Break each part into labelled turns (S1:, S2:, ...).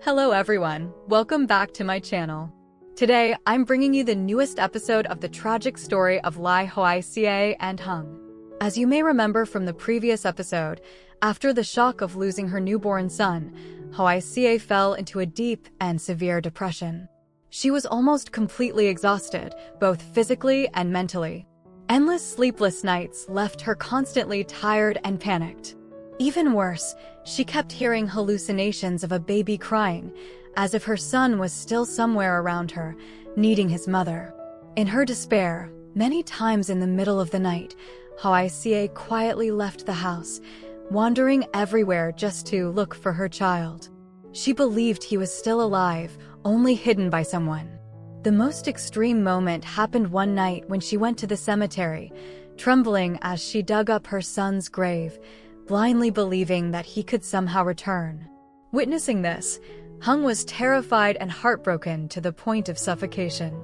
S1: Hello everyone, welcome back to my channel. Today, I'm bringing you the newest episode of the tragic story of Ly Hoai Ca and Hùng. As you may remember from the previous episode, after the shock of losing her newborn son, Hoai Ca fell into a deep and severe depression. She was almost completely exhausted, both physically and mentally. Endless sleepless nights left her constantly tired and panicked. Even worse, she kept hearing hallucinations of a baby crying, as if her son was still somewhere around her, needing his mother. In her despair, many times in the middle of the night, Hoai Ca quietly left the house, wandering everywhere just to look for her child. She believed he was still alive, only hidden by someone. The most extreme moment happened one night when she went to the cemetery, trembling as she dug up her son's grave, blindly believing that he could somehow return. Witnessing this, Hùng was terrified and heartbroken to the point of suffocation.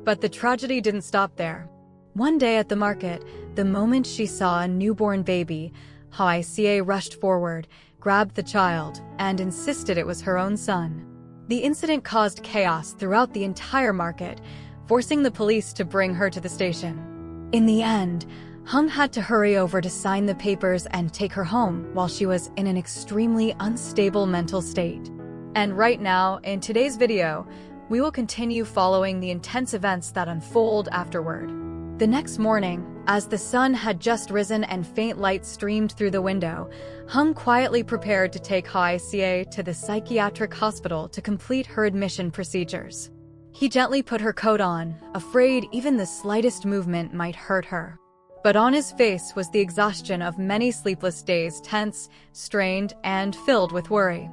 S1: But the tragedy didn't stop there. One day at the market, the moment she saw a newborn baby, Hoai Ca rushed forward, grabbed the child, and insisted it was her own son. The incident caused chaos throughout the entire market, forcing the police to bring her to the station. In the end, Hùng had to hurry over to sign the papers and take her home while she was in an extremely unstable mental state. And right now, in today's video, we will continue following the intense events that unfold afterward. The next morning, as the sun had just risen and faint light streamed through the window, Hùng quietly prepared to take Hoai Ca to the psychiatric hospital to complete her admission procedures. He gently put her coat on, afraid even the slightest movement might hurt her. But on his face was the exhaustion of many sleepless days, tense, strained, and filled with worry.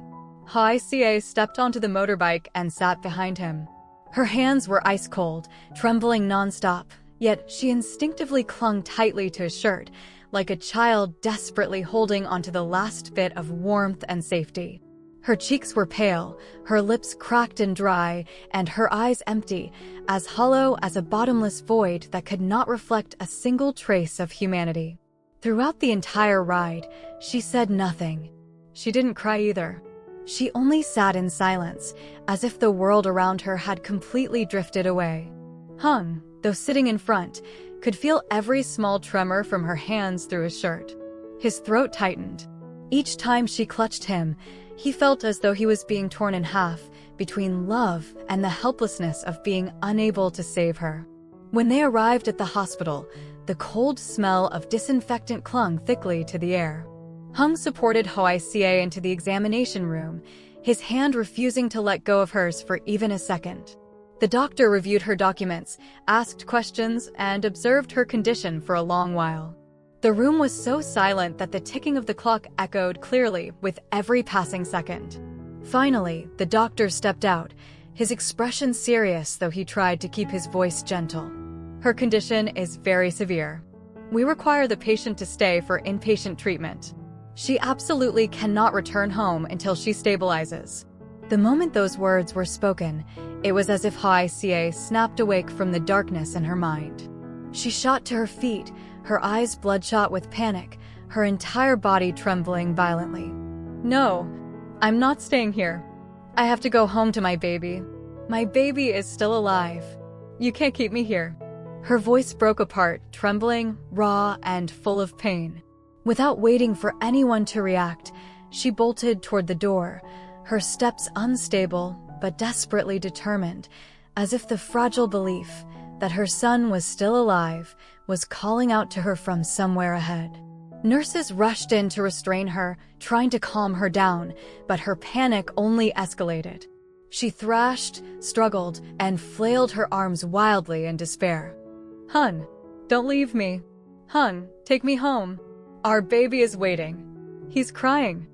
S1: Hoai Ca stepped onto the motorbike and sat behind him. Her hands were ice cold, trembling nonstop, yet she instinctively clung tightly to his shirt, like a child desperately holding onto the last bit of warmth and safety. Her cheeks were pale, her lips cracked and dry, and her eyes empty, as hollow as a bottomless void that could not reflect a single trace of humanity. Throughout the entire ride, she said nothing. She didn't cry either. She only sat in silence, as if the world around her had completely drifted away. Hùng, though sitting in front, could feel every small tremor from her hands through his shirt. His throat tightened. Each time she clutched him, he felt as though he was being torn in half between love and the helplessness of being unable to save her. When they arrived at the hospital, the cold smell of disinfectant clung thickly to the air. Hùng supported Hoai Ca into the examination room, his hand refusing to let go of hers for even a second. The doctor reviewed her documents, asked questions, and observed her condition for a long while. The room was so silent that the ticking of the clock echoed clearly with every passing second. Finally, the doctor stepped out, his expression serious though he tried to keep his voice gentle. Her condition is very severe. We require the patient to stay for inpatient treatment. She absolutely cannot return home until she stabilizes. The moment those words were spoken, it was as if Hoai Ca snapped awake from the darkness in her mind. She shot to her feet, her eyes bloodshot with panic, her entire body trembling violently. "No, I'm not staying here. I have to go home to my baby. My baby is still alive. You can't keep me here." Her voice broke apart, trembling, raw, and full of pain. Without waiting for anyone to react, she bolted toward the door, her steps unstable but desperately determined, as if the fragile belief that her son was still alive was calling out to her from somewhere ahead. Nurses rushed in to restrain her, trying to calm her down, but her panic only escalated. She thrashed, struggled, and flailed her arms wildly in despair. "Hùng, don't leave me. Hùng, take me home. Our baby is waiting. He's crying.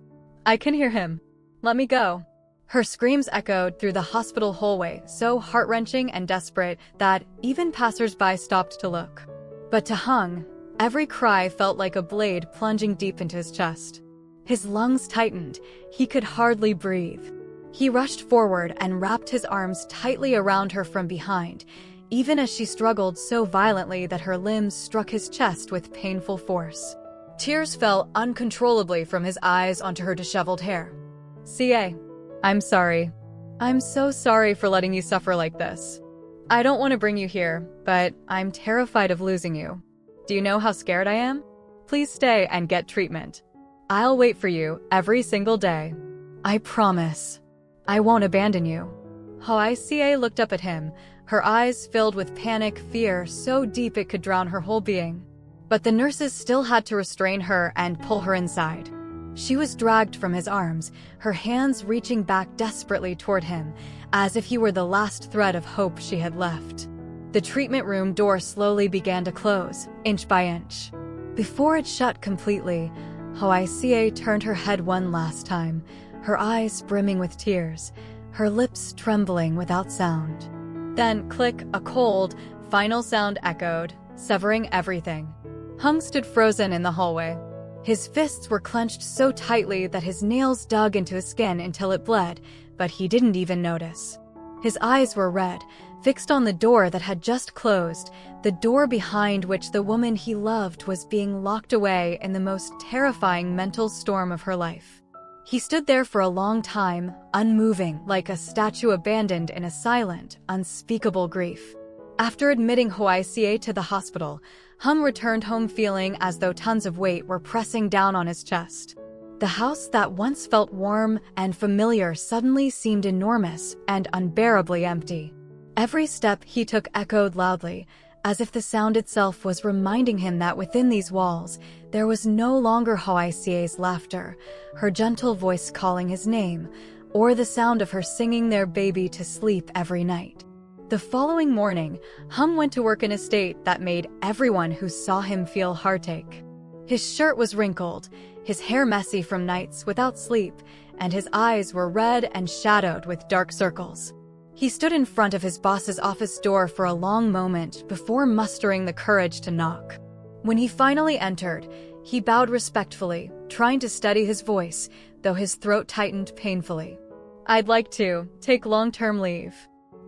S1: I can hear him. Let me go." Her screams echoed through the hospital hallway, so heart-wrenching and desperate that even passers-by stopped to look. But to Hùng, every cry felt like a blade plunging deep into his chest. His lungs tightened, he could hardly breathe. He rushed forward and wrapped his arms tightly around her from behind, even as she struggled so violently that her limbs struck his chest with painful force. Tears fell uncontrollably from his eyes onto her disheveled hair. "Ca, I'm sorry. I'm so sorry for letting you suffer like this. I don't want to bring you here, but I'm terrified of losing you. Do you know how scared I am? Please stay and get treatment. I'll wait for you every single day. I promise. I won't abandon you. Hayier looked up at him, her eyes filled with panic, fear so deep it could drown her whole being. But the nurses still had to restrain her and pull her inside. She was dragged from his arms, her hands reaching back desperately toward him, as if he were the last thread of hope she had left. The treatment room door slowly began to close, inch by inch. Before it shut completely, Hayier turned her head one last time, her eyes brimming with tears, her lips trembling without sound. Then, click, a cold, final sound echoed, severing everything. Hung stood frozen in the hallway. His fists were clenched so tightly that his nails dug into his skin until it bled, but he didn't even notice. His eyes were red, fixed on the door that had just closed, the door behind which the woman he loved was being locked away in the most terrifying mental storm of her life. He stood there for a long time, unmoving, like a statue abandoned in a silent, unspeakable grief. After admitting Hayier to the hospital, Hung returned home feeling as though tons of weight were pressing down on his chest. The house that once felt warm and familiar suddenly seemed enormous and unbearably empty. Every step he took echoed loudly, as if the sound itself was reminding him that within these walls, there was no longer Hayier's laughter, her gentle voice calling his name, or the sound of her singing their baby to sleep every night. The following morning, Hung went to work in a state that made everyone who saw him feel heartache. His shirt was wrinkled, his hair messy from nights without sleep, and his eyes were red and shadowed with dark circles. He stood in front of his boss's office door for a long moment before mustering the courage to knock. When he finally entered, he bowed respectfully, trying to steady his voice, though his throat tightened painfully. "I'd like to take long-term leave.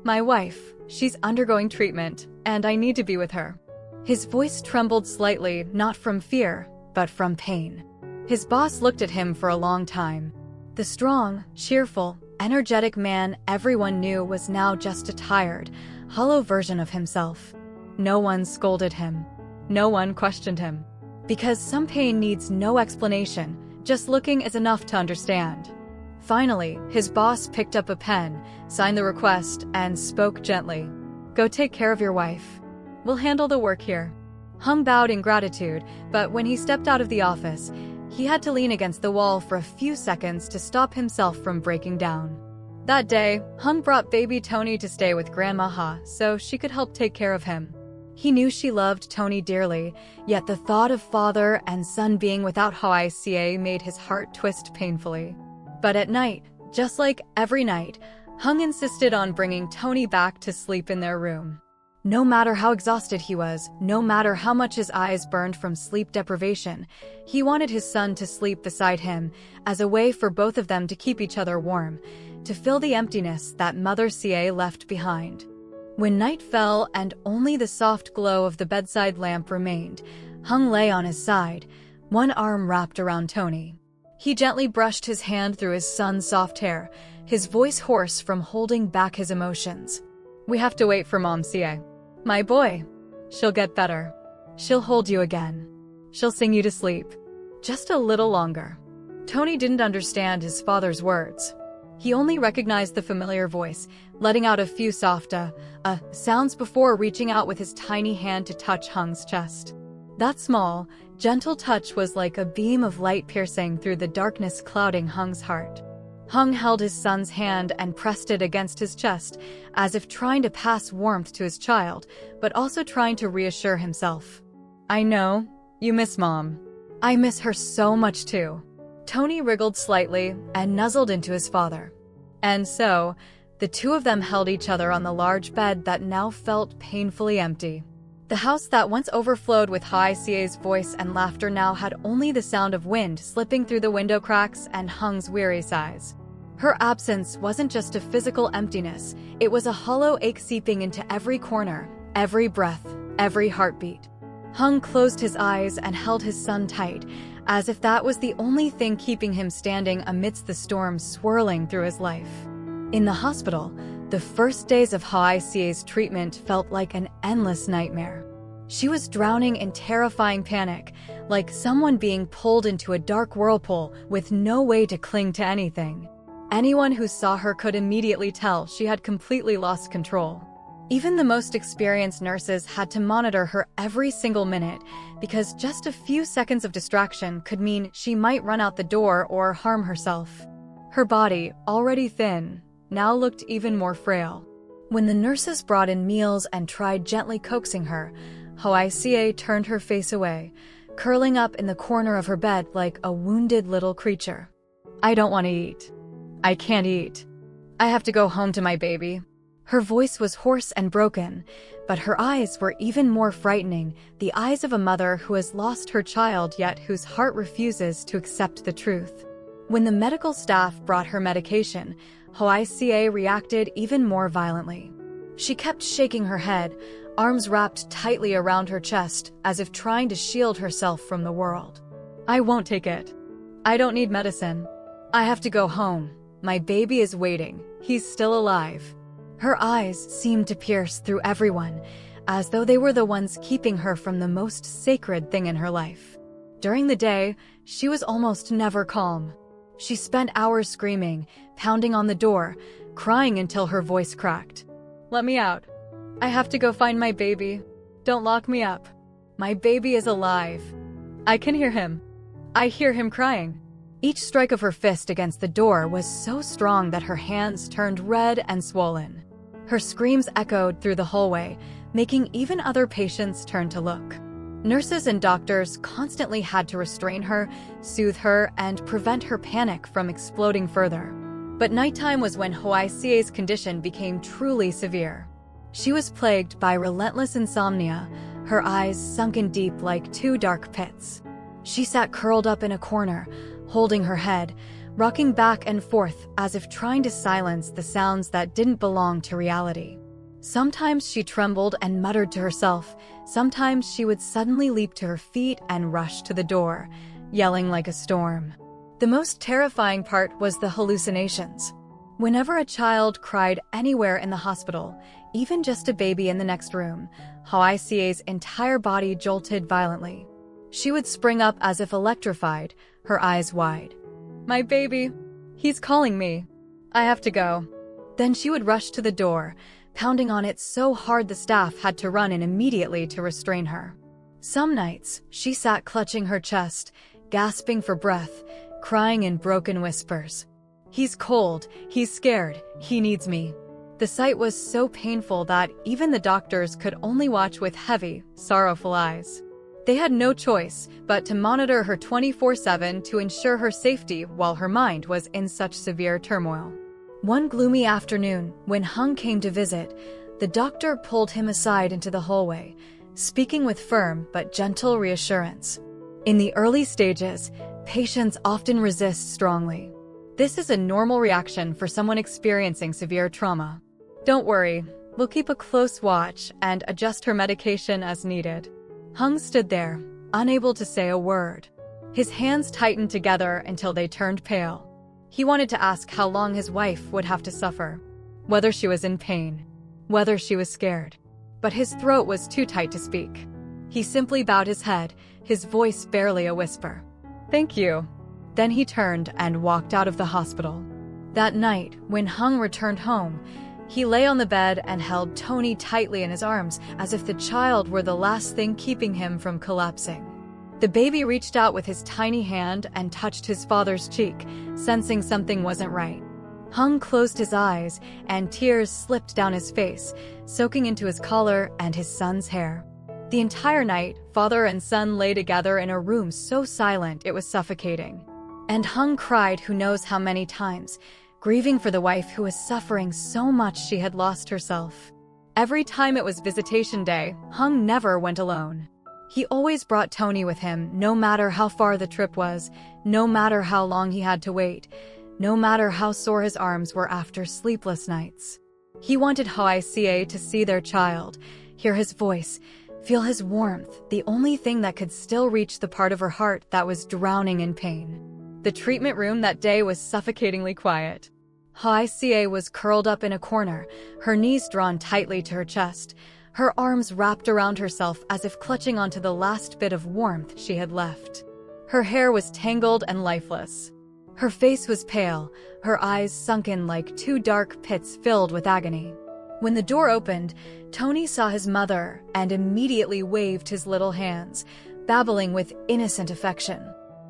S1: My wife, she's undergoing treatment, and I need to be with her." His voice trembled slightly, not from fear, but from pain. His boss looked at him for a long time. The strong, cheerful, energetic man everyone knew was now just a tired, hollow version of himself. No one scolded him. No one questioned him. Because some pain needs no explanation, just looking is enough to understand. Finally, his boss picked up a pen, signed the request, and spoke gently. "Go take care of your wife. We'll handle the work here." Hung bowed in gratitude, but when he stepped out of the office, he had to lean against the wall for a few seconds to stop himself from breaking down. That day, Hung brought baby Tony to stay with Grandma Ha so she could help take care of him. He knew she loved Tony dearly, yet the thought of father and son being without Hayier made his heart twist painfully. But at night, just like every night, Hung insisted on bringing Tony back to sleep in their room. No matter how exhausted he was, no matter how much his eyes burned from sleep deprivation, he wanted his son to sleep beside him as a way for both of them to keep each other warm, to fill the emptiness that Mother Ca left behind. When night fell and only the soft glow of the bedside lamp remained, Hung lay on his side, one arm wrapped around Tony. He gently brushed his hand through his son's soft hair, his voice hoarse from holding back his emotions. "We have to wait for Mom Ca. My boy. She'll get better. She'll hold you again. She'll sing you to sleep. Just a little longer." Tony didn't understand his father's words. He only recognized the familiar voice, letting out a few soft sounds before reaching out with his tiny hand to touch Hung's chest. That small, gentle touch was like a beam of light piercing through the darkness clouding Hung's heart. Hung held his son's hand and pressed it against his chest, as if trying to pass warmth to his child, but also trying to reassure himself. "I know, you miss Mom. I miss her so much too." Tony wriggled slightly and nuzzled into his father. And so, the two of them held each other on the large bed that now felt painfully empty. The house that once overflowed with Hayier's voice and laughter now had only the sound of wind slipping through the window cracks and Hung's weary sighs. Her absence wasn't just a physical emptiness, it was a hollow ache seeping into every corner, every breath, every heartbeat. Hung closed his eyes and held his son tight, as if that was the only thing keeping him standing amidst the storm swirling through his life. In the hospital, the first days of Haiyer's treatment felt like an endless nightmare. She was drowning in terrifying panic, like someone being pulled into a dark whirlpool with no way to cling to anything. Anyone who saw her could immediately tell she had completely lost control. Even the most experienced nurses had to monitor her every single minute because just a few seconds of distraction could mean she might run out the door or harm herself. Her body, already thin, now looked even more frail. When the nurses brought in meals and tried gently coaxing her, Hayier turned her face away, curling up in the corner of her bed like a wounded little creature. "I don't want to eat. I can't eat. I have to go home to my baby." Her voice was hoarse and broken, but her eyes were even more frightening, the eyes of a mother who has lost her child yet whose heart refuses to accept the truth. When the medical staff brought her medication, Hayier reacted even more violently. She kept shaking her head, arms wrapped tightly around her chest, as if trying to shield herself from the world. "I won't take it. I don't need medicine. I have to go home. My baby is waiting. He's still alive." Her eyes seemed to pierce through everyone, as though they were the ones keeping her from the most sacred thing in her life. During the day, she was almost never calm. She spent hours screaming, pounding on the door, crying until her voice cracked. "Let me out. I have to go find my baby. Don't lock me up. My baby is alive. I can hear him. I hear him crying." Each strike of her fist against the door was so strong that her hands turned red and swollen. Her screams echoed through the hallway, making even other patients turn to look. Nurses and doctors constantly had to restrain her, soothe her, and prevent her panic from exploding further. But nighttime was when Haiyer's condition became truly severe. She was plagued by relentless insomnia, her eyes sunken deep like two dark pits. She sat curled up in a corner, holding her head, rocking back and forth as if trying to silence the sounds that didn't belong to reality. Sometimes she trembled and muttered to herself. Sometimes she would suddenly leap to her feet and rush to the door, yelling like a storm. The most terrifying part was the hallucinations. Whenever a child cried anywhere in the hospital, even just a baby in the next room, Haiyer's entire body jolted violently. She would spring up as if electrified, her eyes wide. "My baby. He's calling me. I have to go." Then she would rush to the door, pounding on it so hard the staff had to run in immediately to restrain her. Some nights, she sat clutching her chest, gasping for breath, crying in broken whispers. "He's cold, he's scared, he needs me." The sight was so painful that even the doctors could only watch with heavy, sorrowful eyes. They had no choice but to monitor her 24/7 to ensure her safety while her mind was in such severe turmoil. One gloomy afternoon, when Hùng came to visit, the doctor pulled him aside into the hallway, speaking with firm but gentle reassurance. In the early stages, patients often resist strongly. This is a normal reaction for someone experiencing severe trauma. "Don't worry, we'll keep a close watch and adjust her medication as needed." Hùng stood there, unable to say a word. His hands tightened together until they turned pale. He wanted to ask how long his wife would have to suffer, whether she was in pain, whether she was scared. But his throat was too tight to speak. He simply bowed his head, his voice barely a whisper. "Thank you." Then he turned and walked out of the hospital. That night, when Hùng returned home, he lay on the bed and held Tony tightly in his arms as if the child were the last thing keeping him from collapsing. The baby reached out with his tiny hand and touched his father's cheek, sensing something wasn't right. Hùng closed his eyes, and tears slipped down his face, soaking into his collar and his son's hair. The entire night, father and son lay together in a room so silent it was suffocating. And Hùng cried who knows how many times, grieving for the wife who was suffering so much she had lost herself. Every time it was visitation day, Hùng never went alone. He always brought Tony with him, no matter how far the trip was, no matter how long he had to wait, no matter how sore his arms were after sleepless nights. He wanted Hayier to see their child, hear his voice, feel his warmth, the only thing that could still reach the part of her heart that was drowning in pain. The treatment room that day was suffocatingly quiet. Hayier was curled up in a corner, her knees drawn tightly to her chest, her arms wrapped around herself as if clutching onto the last bit of warmth she had left. Her hair was tangled and lifeless. Her face was pale, her eyes sunken like two dark pits filled with agony. When the door opened, Tony saw his mother and immediately waved his little hands, babbling with innocent affection.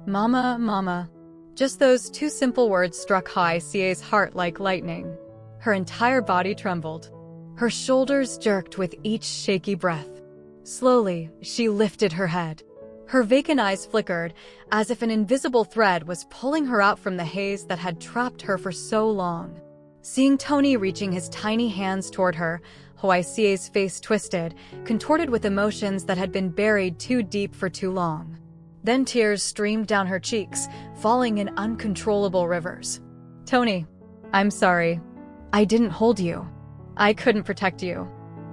S1: "Mama, Mama." Just those two simple words struck Hayier's heart like lightning. Her entire body trembled. Her shoulders jerked with each shaky breath. Slowly, she lifted her head. Her vacant eyes flickered, as if an invisible thread was pulling her out from the haze that had trapped her for so long. Seeing Tony reaching his tiny hands toward her, Hayier's face twisted, contorted with emotions that had been buried too deep for too long. Then tears streamed down her cheeks, falling in uncontrollable rivers. "Tony, I'm sorry. I didn't hold you. I couldn't protect you.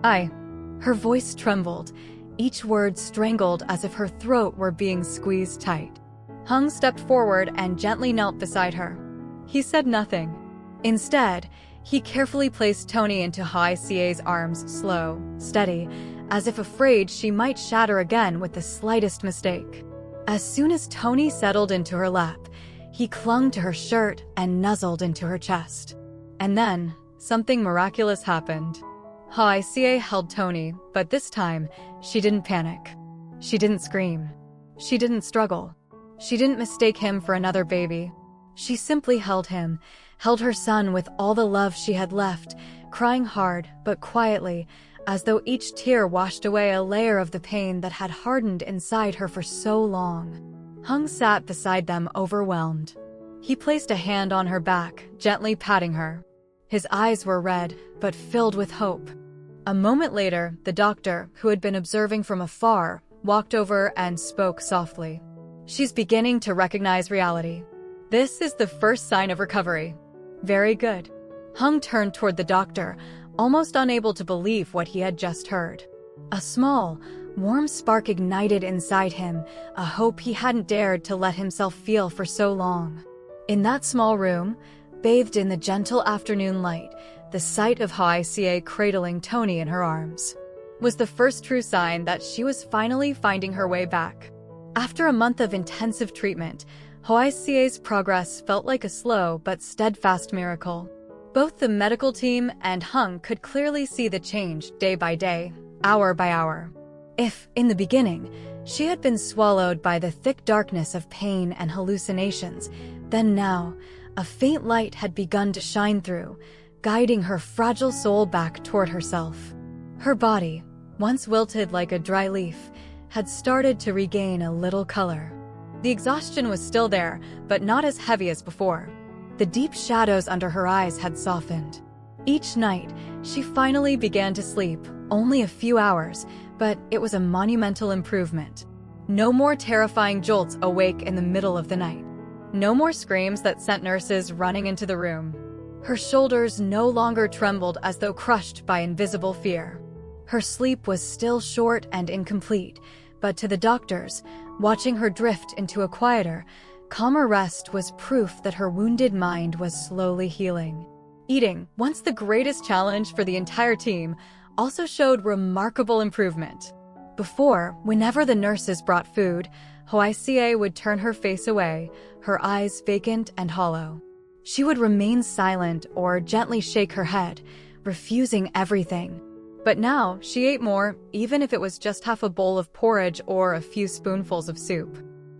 S1: Her voice trembled, each word strangled as if her throat were being squeezed tight. Hung stepped forward and gently knelt beside her. He said nothing. Instead, he carefully placed Tony into Hayier's arms, slow, steady, as if afraid she might shatter again with the slightest mistake. As soon as Tony settled into her lap, he clung to her shirt and nuzzled into her chest. And then, something miraculous happened. Hayier held Tony, but this time, she didn't panic. She didn't scream. She didn't struggle. She didn't mistake him for another baby. She simply held him, held her son with all the love she had left, crying hard but quietly, as though each tear washed away a layer of the pain that had hardened inside her for so long. Hung sat beside them, overwhelmed. He placed a hand on her back, gently patting her. His eyes were red, but filled with hope. A moment later, the doctor, who had been observing from afar, walked over and spoke softly. "She's beginning to recognize reality. This is the first sign of recovery." "Very good." Hung turned toward the doctor, almost unable to believe what he had just heard. A small, warm spark ignited inside him, a hope he hadn't dared to let himself feel for so long. In that small room, bathed in the gentle afternoon light, the sight of Hayier cradling Tony in her arms was the first true sign that she was finally finding her way back. After a month of intensive treatment, Hayier's progress felt like a slow but steadfast miracle. Both the medical team and Hung could clearly see the change day by day, hour by hour. If, in the beginning, she had been swallowed by the thick darkness of pain and hallucinations, then now, a faint light had begun to shine through, guiding her fragile soul back toward herself. Her body, once wilted like a dry leaf, had started to regain a little color. The exhaustion was still there, but not as heavy as before. The deep shadows under her eyes had softened. Each night, she finally began to sleep, only a few hours, but it was a monumental improvement. No more terrifying jolts awake in the middle of the night. No more screams that sent nurses running into the room. Her shoulders no longer trembled as though crushed by invisible fear. Her sleep was still short and incomplete, but to the doctors, watching her drift into a quieter, calmer rest was proof that her wounded mind was slowly healing. Eating, once the greatest challenge for the entire team, also showed remarkable improvement. Before, whenever the nurses brought food, Hayier would turn her face away, her eyes vacant and hollow. She would remain silent or gently shake her head, refusing everything. But now, she ate more, even if it was just half a bowl of porridge or a few spoonfuls of soup.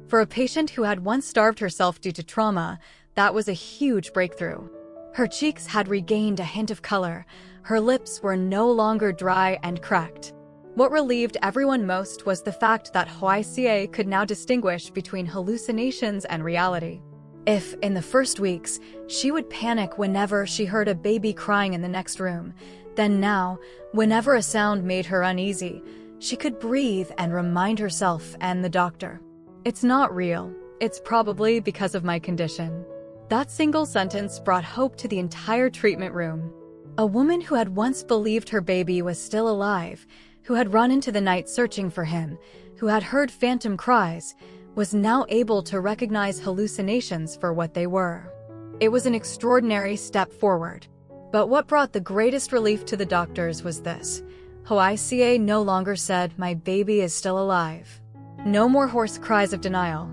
S1: For a patient who had once starved herself due to trauma, that was a huge breakthrough. Her cheeks had regained a hint of color, her lips were no longer dry and cracked. What relieved everyone most was the fact that Hayier could now distinguish between hallucinations and reality. If, in the first weeks, she would panic whenever she heard a baby crying in the next room, then now, whenever a sound made her uneasy, she could breathe and remind herself and the doctor, "It's not real. It's probably because of my condition." That single sentence brought hope to the entire treatment room. A woman who had once believed her baby was still alive, who had run into the night searching for him, who had heard phantom cries, was now able to recognize hallucinations for what they were. It was an extraordinary step forward. But what brought the greatest relief to the doctors was this. Hayier no longer said, "My baby is still alive." No more hoarse cries of denial.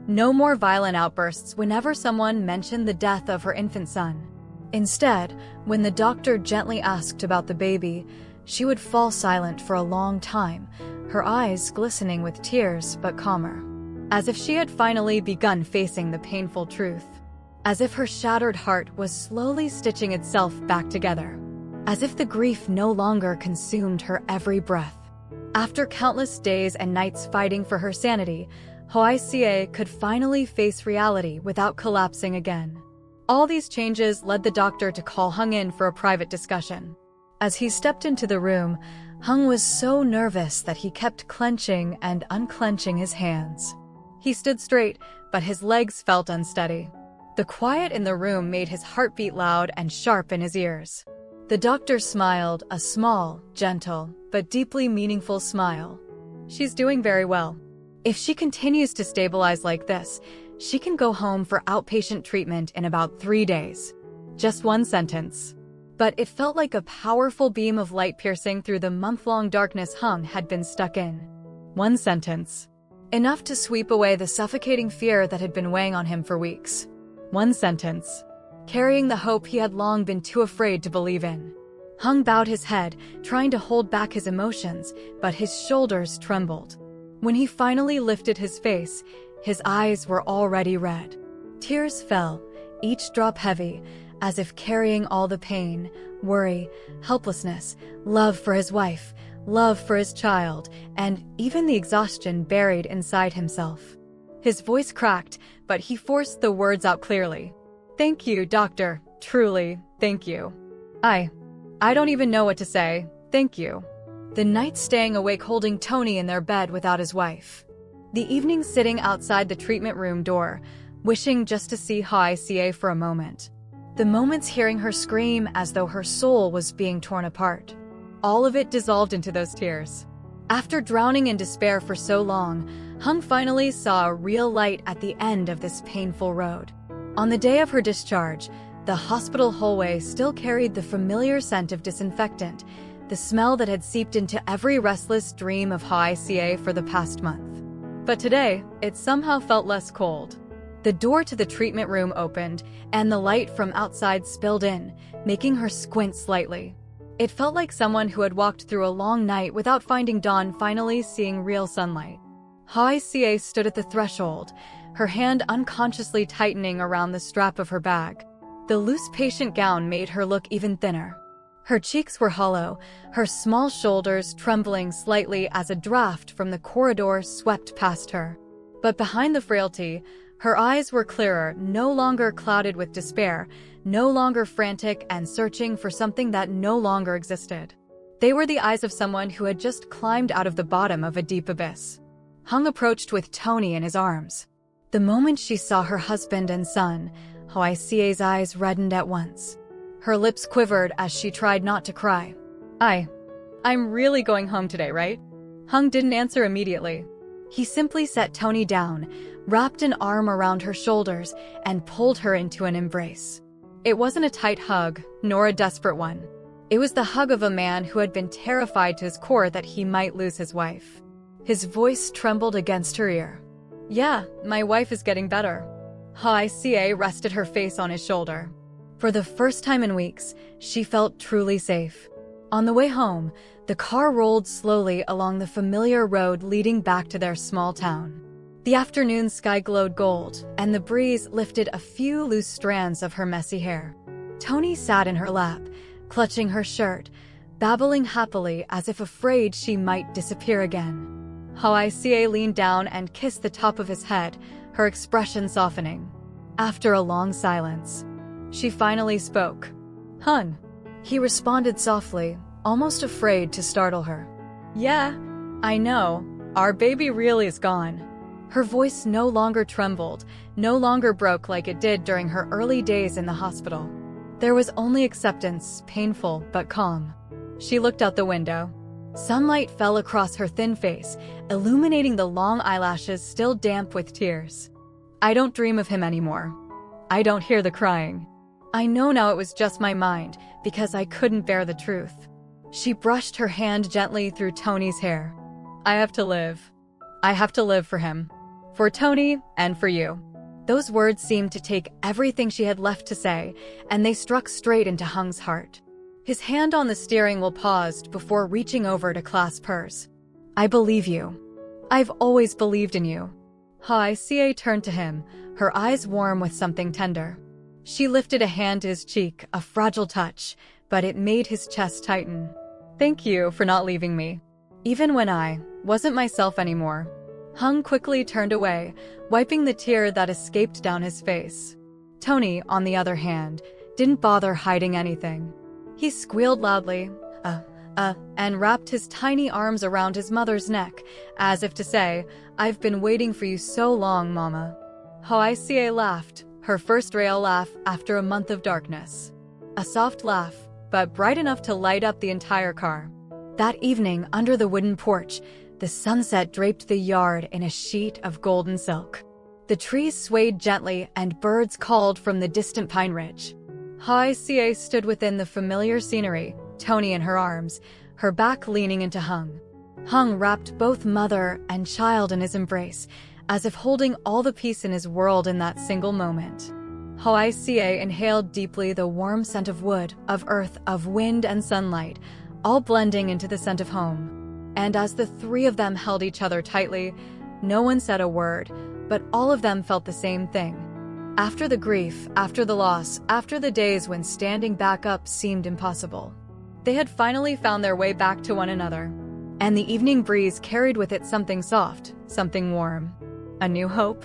S1: No more violent outbursts whenever someone mentioned the death of her infant son. Instead, when the doctor gently asked about the baby, she would fall silent for a long time, her eyes glistening with tears but calmer. As if she had finally begun facing the painful truth. As if her shattered heart was slowly stitching itself back together. As if the grief no longer consumed her every breath. After countless days and nights fighting for her sanity, Hayier could finally face reality without collapsing again. All these changes led the doctor to call Hùng in for a private discussion. As he stepped into the room, Hùng was so nervous that he kept clenching and unclenching his hands. He stood straight, but his legs felt unsteady. The quiet in the room made his heart beat loud and sharp in his ears. The doctor smiled, a small, gentle, but deeply meaningful smile. "She's doing very well. If she continues to stabilize like this, she can go home for outpatient treatment in about 3 days." Just one sentence. But it felt like a powerful beam of light piercing through the month-long darkness Hùng had been stuck in. One sentence. Enough to sweep away the suffocating fear that had been weighing on him for weeks. One sentence. Carrying the hope he had long been too afraid to believe in. Hùng bowed his head, trying to hold back his emotions, but his shoulders trembled. When he finally lifted his face, his eyes were already red. Tears fell, each drop heavy, as if carrying all the pain, worry, helplessness, love for his wife, love for his child, and even the exhaustion buried inside himself. His voice cracked, but he forced the words out clearly. "Thank you, doctor. Truly, thank you. I don't even know what to say. Thank you." The nights staying awake holding Tony in their bed without his wife. The evenings sitting outside the treatment room door, wishing just to see Hayier for a moment. The moments hearing her scream as though her soul was being torn apart. All of it dissolved into those tears. After drowning in despair for so long, Hùng finally saw a real light at the end of this painful road. On the day of her discharge, the hospital hallway still carried the familiar scent of disinfectant, the smell that had seeped into every restless dream of Hayier for the past month. But today, it somehow felt less cold. The door to the treatment room opened, and the light from outside spilled in, making her squint slightly. It felt like someone who had walked through a long night without finding dawn finally seeing real sunlight. Hayier stood at the threshold, her hand unconsciously tightening around the strap of her bag. The loose patient gown made her look even thinner. Her cheeks were hollow, her small shoulders trembling slightly as a draft from the corridor swept past her. But behind the frailty, her eyes were clearer, no longer clouded with despair, no longer frantic and searching for something that no longer existed. They were the eyes of someone who had just climbed out of the bottom of a deep abyss. Hùng approached with Tony in his arms. The moment she saw her husband and son, Hayier's eyes reddened at once. Her lips quivered as she tried not to cry. I'm really going home today, right?" Hùng didn't answer immediately. He simply set Tony down, wrapped an arm around her shoulders, and pulled her into an embrace. It wasn't a tight hug, nor a desperate one. It was the hug of a man who had been terrified to his core that he might lose his wife. His voice trembled against her ear. "Yeah, my wife is getting better." Hayier rested her face on his shoulder. For the first time in weeks, she felt truly safe. On the way home, the car rolled slowly along the familiar road leading back to their small town. The afternoon sky glowed gold, and the breeze lifted a few loose strands of her messy hair. Tony sat in her lap, clutching her shirt, babbling happily as if afraid she might disappear again. Hayier leaned down and kissed the top of his head, her expression softening. After a long silence, she finally spoke. "Hùng." He responded softly, almost afraid to startle her. "Yeah, I know. Our baby really is gone." Her voice no longer trembled, no longer broke like it did during her early days in the hospital. There was only acceptance, painful but calm. She looked out the window. Sunlight fell across her thin face, illuminating the long eyelashes still damp with tears. "I don't dream of him anymore." I don't hear the crying. I know now it was just my mind, because I couldn't bear the truth. She brushed her hand gently through Tony's hair. I have to live. I have to live for him. For Tony and for you. Those words seemed to take everything she had left to say, and they struck straight into Hung's heart. His hand on the steering wheel paused before reaching over to clasp hers. I believe you. I've always believed in you. Hayier turned to him, her eyes warm with something tender. She lifted a hand to his cheek, a fragile touch, but it made his chest tighten. Thank you for not leaving me. Even when I wasn't myself anymore. Hung quickly turned away, wiping the tear that escaped down his face. Tony, on the other hand, didn't bother hiding anything. He squealed loudly, and wrapped his tiny arms around his mother's neck, as if to say, I've been waiting for you so long, Mama. Hayier laughed, her first real laugh after a month of darkness. A soft laugh, but bright enough to light up the entire car. That evening, under the wooden porch, the sunset draped the yard in a sheet of golden silk. The trees swayed gently and birds called from the distant pine ridge. Hayier stood within the familiar scenery, Tony in her arms, her back leaning into Hung. Hung wrapped both mother and child in his embrace, as if holding all the peace in his world in that single moment. Hayier inhaled deeply the warm scent of wood, of earth, of wind and sunlight, all blending into the scent of home. And as the three of them held each other tightly, no one said a word, but all of them felt the same thing. After the grief, after the loss, after the days when standing back up seemed impossible, they had finally found their way back to one another. And the evening breeze carried with it something soft, something warm. A new hope.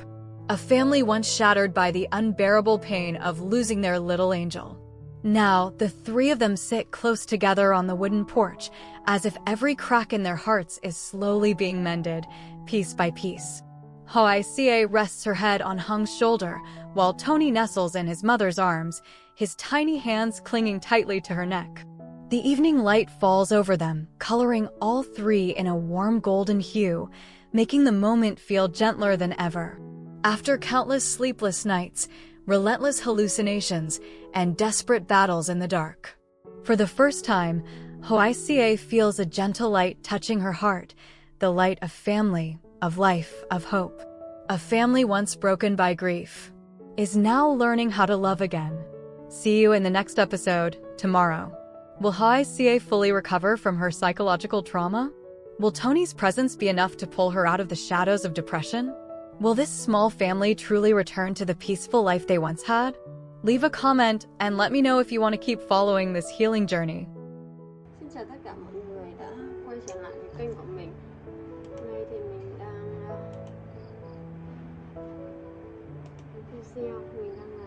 S1: A family once shattered by the unbearable pain of losing their little angel. Now, the three of them sit close together on the wooden porch, as if every crack in their hearts is slowly being mended, piece by piece. Hayier rests her head on Hung's shoulder, while Tony nestles in his mother's arms, his tiny hands clinging tightly to her neck. The evening light falls over them, coloring all three in a warm golden hue, making the moment feel gentler than ever. After countless sleepless nights, relentless hallucinations, and desperate battles in the dark. For the first time, Hayier feels a gentle light touching her heart, the light of family, of life, of hope. A family once broken by grief is now learning how to love again. See you in the next episode, tomorrow. Will Hayier fully recover from her psychological trauma? Will Tony's presence be enough to pull her out of the shadows of depression? Will this small family truly return to the peaceful life they once had? Leave a comment and let me know if you want to keep following this healing journey.
S2: Xin chào tất cả mọi người đã quay trở lại với kênh của mình. Hôm nay thì mình đang mình đang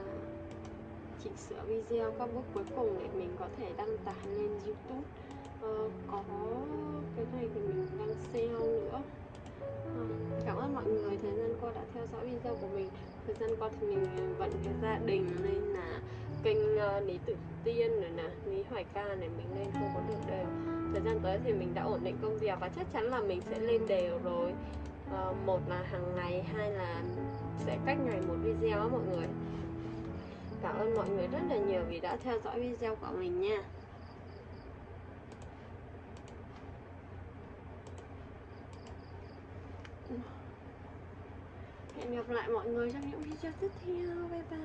S2: chỉnh sửa video các bước cuối cùng để mình có thể đăng tải lên YouTube. Có cái này thì mình đang sale nữa. Cảm ơn mọi người thời gian qua đã theo dõi video của mình. Thời gian qua thì mình bận cái gia đình nên là kênh lytutien rồi nè, Ly Hoai Ca này mình lên không có được đều. Thời gian tới thì mình đã ổn định công việc và chắc chắn là mình sẽ lên đều rồi. Một là hàng ngày, hai là sẽ cách ngày một video á mọi người. Cảm ơn mọi người rất là nhiều vì đã theo dõi video của mình nha. Hẹn gặp lại mọi người trong những video tiếp theo. Bye bye.